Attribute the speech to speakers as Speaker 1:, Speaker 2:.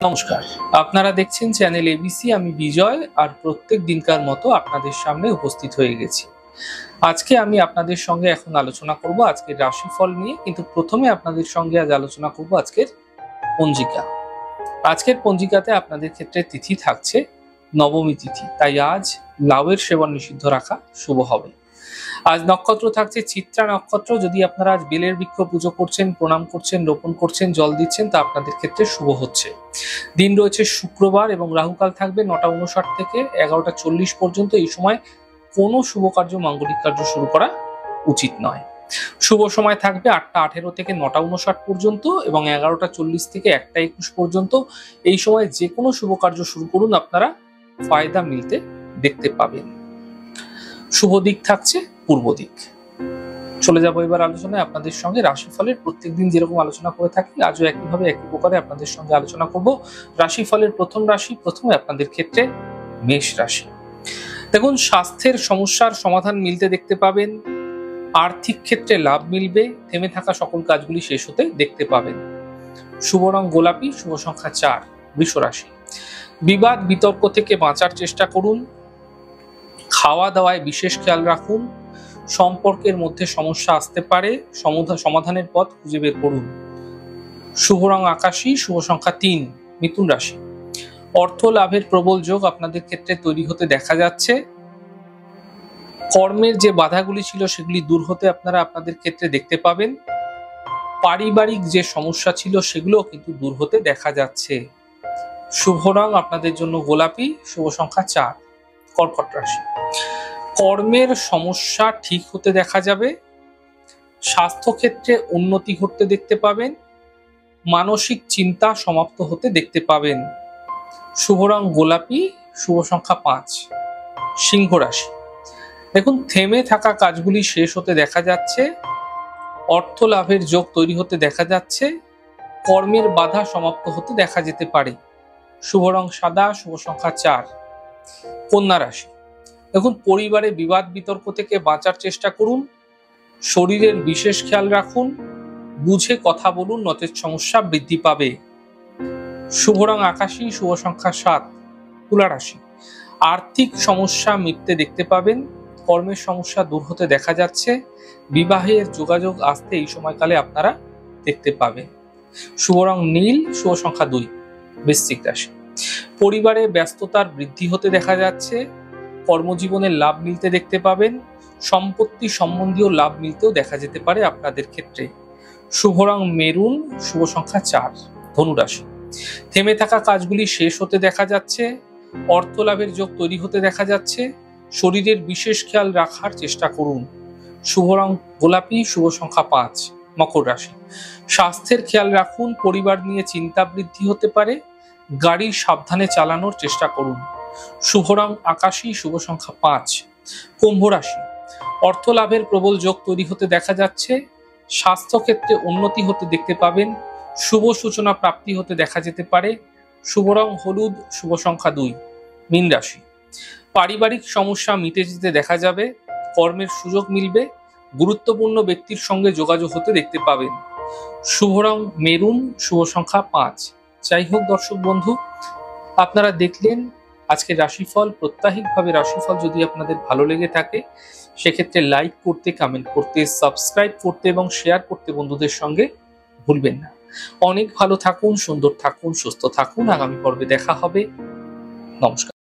Speaker 1: নমস্কার, আপনারা দেখছেন চ্যানেল এবিসি। আমি বিজয়, আর প্রত্যেক দিনকার মতো আপনাদের সামনে উপস্থিত হয়ে গেছি। আজকে আমি আপনাদের সঙ্গে এখন আলোচনা করব আজকের রাশিফল নিয়ে, কিন্তু প্রথমে আপনাদের সঙ্গে আজ আলোচনা করব আজকের পঞ্জিকা। আজকের পঞ্জিকাতে আপনাদের ক্ষেত্রে তিথি থাকছে নবমী তিথি, তাই আজ লাউয়ের সেবন নিষিদ্ধ রাখা শুভ হবে। আজ নক্ষত্র থাকছে চিত্রা নক্ষত্র। যদি আপনারা আজ বেলের বৃক্ষ পুজো করছেন, প্রণাম করছেন, রোপণ করছেন, জল দিচ্ছেন, তা আপনাদের ক্ষেত্রে শুভ হচ্ছে। দিন রয়েছে শুক্রবার এবং রাহুকাল থাকবে 9:59 থেকে 11:40 পর্যন্ত। এই সময় কোনো শুভ কার্য, মাঙ্গলিক কার্য শুরু করা উচিত নয়। শুভ সময় থাকবে 8:18 থেকে 9:59 পর্যন্ত এবং 11:40 থেকে 1:21 পর্যন্ত। এই সময় যে কোনো শুভ কার্য শুরু করুন, আপনারা ফায়দা মিলতে দেখতে পাবেন। শুভ দিক থাকছে পূর্ব দিক। চলে যাবো এবার আলোচনায় আপনাদের সঙ্গে রাশিফলের। প্রত্যেকদিন যেরকম আলোচনা করে থাকি, আজও একইভাবে একই প্রকারে আপনাদের সঙ্গে আলোচনা করব রাশিফলের প্রথম রাশি। প্রথমে আপনাদের ক্ষেত্রে মেষ রাশি। দেখুন, স্বাস্থ্যের সমস্যার সমাধান মিলতে দেখতে পাবেন। আর্থিক ক্ষেত্রে লাভ মিলবে। থেমে থাকা সকল কাজগুলি শেষ হতে দেখতে পাবেন। শুভ রং গোলাপি, শুভ সংখ্যা 4। বৃষ রাশি। বিবাদ বিতর্ক থেকে বাঁচার চেষ্টা করুন। খাওয়া দাওয়ায় বিশেষ খেয়াল রাখুন। সম্পর্কের মধ্যে সমস্যা আসতে পারে, সমাধানের পথ খুঁজে বের করুন। শুভ রং আকাশী, শুভ সংখ্যা 3। মিথুন রাশি। অর্থ লাভের প্রবল যোগ আপনাদের ক্ষেত্রে তৈরি হতে দেখা যাচ্ছে। কর্মের যে বাধাগুলি ছিল সেগুলি দূর হতে আপনারা আপনাদের ক্ষেত্রে দেখতে পাবেন। পারিবারিক যে সমস্যা ছিল সেগুলো কিন্তু দূর হতে দেখা যাচ্ছে। শুভ রং আপনাদের জন্য গোলাপি, শুভ সংখ্যা 4। কর্কট রাশি। কর্মের সমস্যা ঠিক হতে দেখা যাবে। স্বাস্থ্য ক্ষেত্রে উন্নতি ঘটতে দেখতে পাবেন। মানসিক চিন্তা সমাপ্ত হতে দেখতে পাবেন। শুভ রং গোলাপি, শুভ সংখ্যা 5। সিংহ রাশি। দেখুন, থেমে থাকা কাজগুলি শেষ হতে দেখা যাচ্ছে। অর্থ লাভের যোগ তৈরি হতে দেখা যাচ্ছে। কর্মের বাধা সমাপ্ত হতে দেখা যেতে পারে। শুভ রং সাদা, শুভ সংখ্যা 4। কন্যা রাশি। দেখুন, পরিবারে বিবাদ বিতর্ক থেকে বাঁচার চেষ্টা করুন। শরীরের বিশেষ খেয়াল রাখুন। বুঝে কথা বলুন, নচেৎ সমস্যা বৃদ্ধি পাবে। শুভ রং আকাশী, শুভ সংখ্যা 7। তুলা রাশি। আর্থিক সমস্যা মিটতে দেখতে পাবেন। কর্মের সমস্যা দূর হতে দেখা যাচ্ছে। বিবাহের যোগাযোগ আসতে এই সময়কালে আপনারা দেখতে পাবেন। শুভ রং নীল, শুভ সংখ্যা 2। বৃশ্চিক রাশি। পরিবারে ব্যস্ততার বৃদ্ধি হতে দেখা যাচ্ছে। কর্মজীবনের লাভ মিলতে দেখতে পাবেন। সম্পত্তি সম্বন্ধীয় লাভ মিলতেও দেখা যেতে পারে আপনাদের ক্ষেত্রে। শুভ রং মেরুন, শুভ সংখ্যা 4। ধনু রাশি। থেমে থাকা কাজগুলি শেষ হতে দেখা যাচ্ছে। অর্থ লাভের যোগ তৈরি হতে দেখা যাচ্ছে। শরীরের বিশেষ খেয়াল রাখার চেষ্টা করুন। শুভ রং গোলাপি, শুভ সংখ্যা 5। মকর রাশি। স্বাস্থ্যের খেয়াল রাখুন। পরিবার নিয়ে চিন্তা বৃদ্ধি হতে পারে। গাড়ি সাবধানে চালানোর চেষ্টা করুন। শুভ রং আকাশী, শুভ সংখ্যা 5। কুম্ভ রাশি। অর্থ লাভের প্রবল যোগ তৈরি হতে দেখা যাচ্ছে। স্বাস্থ্য ক্ষেত্রে উন্নতি হতে দেখতে পাবেন। শুভ সূচনা প্রাপ্তি হতে দেখা যেতে পারে। শুভ রং হলুদ, শুভ সংখ্যা 2। মীন রাশি। পারিবারিক সমস্যা মিটে যেতে দেখা যাবে। কর্মের সুযোগ মিলবে। গুরুত্বপূর্ণ ব্যক্তির সঙ্গে যোগাযোগ হতে দেখতে পাবেন। শুভ রং মেরুন, শুভ সংখ্যা 5। যাই হোক দর্শক বন্ধু, আপনারা দেখলেন আজকের রাশিফল। প্রত্যাহিকভাবে রাশিফল যদি আপনাদের ভালো লেগে থাকে, সেক্ষেত্রে লাইক করতে, কমেন্ট করতে, সাবস্ক্রাইব করতে এবং শেয়ার করতে বন্ধুদের সঙ্গে ভুলবেন না। অনেক ভালো থাকুন, সুন্দর থাকুন, সুস্থ থাকুন। আগামী পর্বে দেখা হবে। নমস্কার।